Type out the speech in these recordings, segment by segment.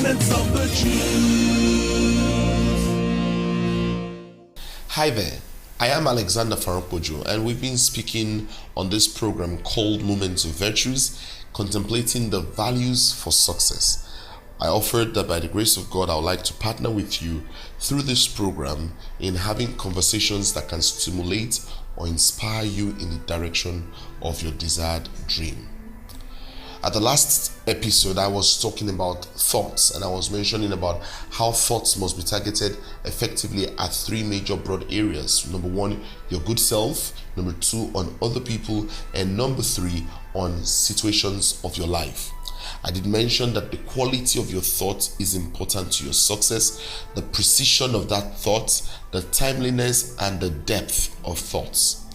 Moments of the Jews. Hi there, I am Alexander Faranpojo, and we've been speaking on this program called Moments of Virtues, contemplating the values for success. I offered that by the grace of God, I would like to partner with you through this program in having conversations that can stimulate or inspire you in the direction of your desired dream. At the last episode, I was talking about thoughts, and I was mentioning about how thoughts must be targeted effectively at three major broad areas. Number one, your good self. Number two, on other people. And number three, on situations of your life. I did mention that the quality of your thought is important to your success, the precision of that thought, the timeliness, and the depth of thoughts.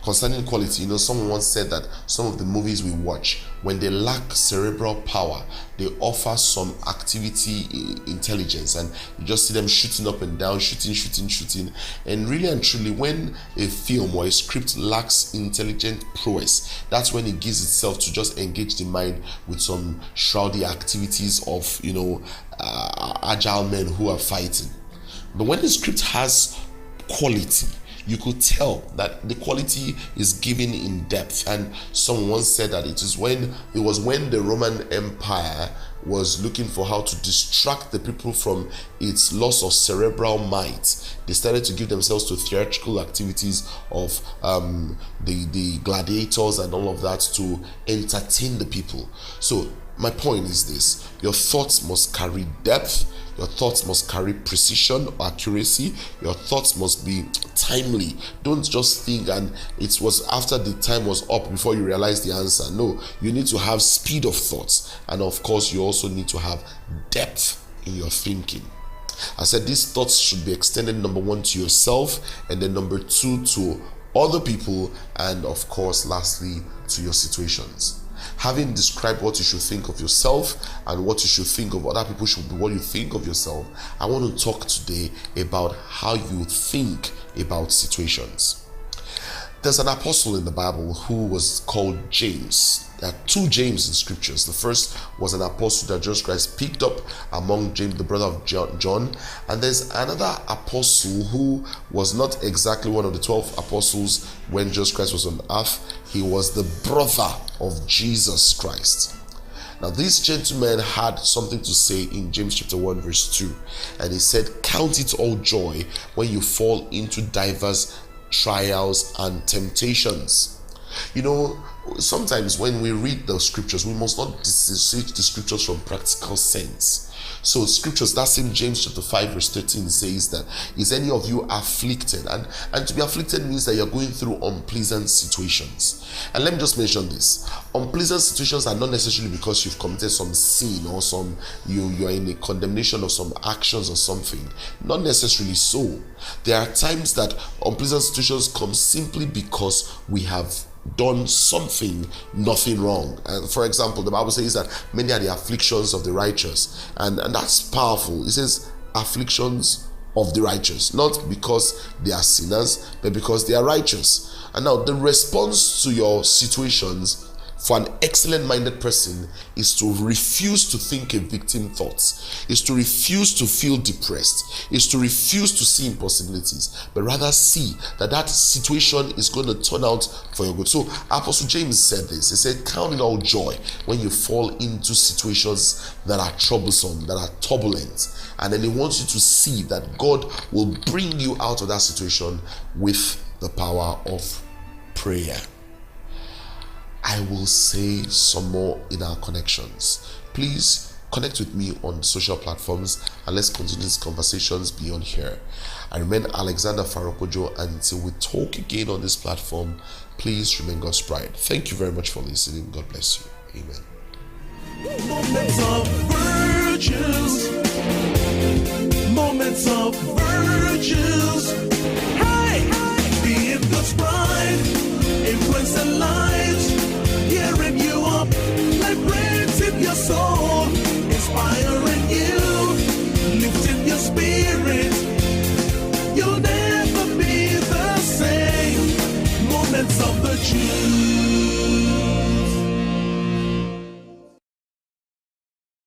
Concerning quality, someone once said that some of the movies we watch, when they lack cerebral power, they offer some activity intelligence, and you just see them shooting up and down, shooting. And really and truly, when a film or a script lacks intelligent prowess, that's when it gives itself to just engage the mind with some shroudy activities of, agile men who are fighting. But when the script has quality, you could tell that the quality is given in depth. And someone once said that it was when the Roman Empire was looking for how to distract the people from its loss of cerebral might, they started to give themselves to theatrical activities of the gladiators and all of that to entertain the people. So my point is this: your thoughts must carry depth. Your thoughts must carry precision, accuracy. Your thoughts must be timely. Don't just think and it was after the time was up before you realize the answer. No, you need to have speed of thoughts. And of course, you also need to have depth in your thinking. I said these thoughts should be extended, number one, to yourself, and then number two, to other people, and of course, lastly, to your situations. Having described what you should think of yourself and what you should think of other people should be what you think of yourself, I want to talk today about how you think about situations. There's an apostle in the Bible who was called James. There are two James in scriptures. The first was an apostle that Jesus Christ picked up among James, the brother of John. And there's another apostle who was not exactly one of the 12 apostles when Jesus Christ was on earth. He was the brother of Jesus Christ. Now, this gentleman had something to say in James chapter 1 verse 2. And he said, "Count it all joy when you fall into diverse trials and temptations." Sometimes when we read the scriptures, we must not dissociate the scriptures from practical sense. So scriptures, that same James chapter 5 verse 13 says that, "Is any of you afflicted?" And to be afflicted means that you're going through unpleasant situations. And let me just mention this. Unpleasant situations are not necessarily because you've committed some sin or you're in a condemnation of some actions or something. Not necessarily so. There are times that unpleasant situations come simply because we have done nothing wrong. And for example, the Bible says that many are the afflictions of the righteous, and that's powerful. It says afflictions of the righteous, not because they are sinners, but because they are righteous. And now the response to your situations for an excellent-minded person is to refuse to think a victim thoughts, is to refuse to feel depressed, is to refuse to see impossibilities, but rather see that situation is going to turn out for your good. So Apostle James said this. He said, "Count it all joy when you fall into situations that are troublesome, that are turbulent." And then he wants you to see that God will bring you out of that situation with the power of prayer. I will say some more in our connections. Please connect with me on social platforms and let's continue these conversations beyond here. I remain Alexander Faranpojo, and until we talk again on this platform, please remain God's bride. Thank you very much for listening. God bless you. Amen. Moments of virtues. Moments of virtues. Hey, being God's bride, influencing lives, gearing you up, liberating your soul, inspiring you, lifting your spirit. You'll never be the same. Moments of the Jews.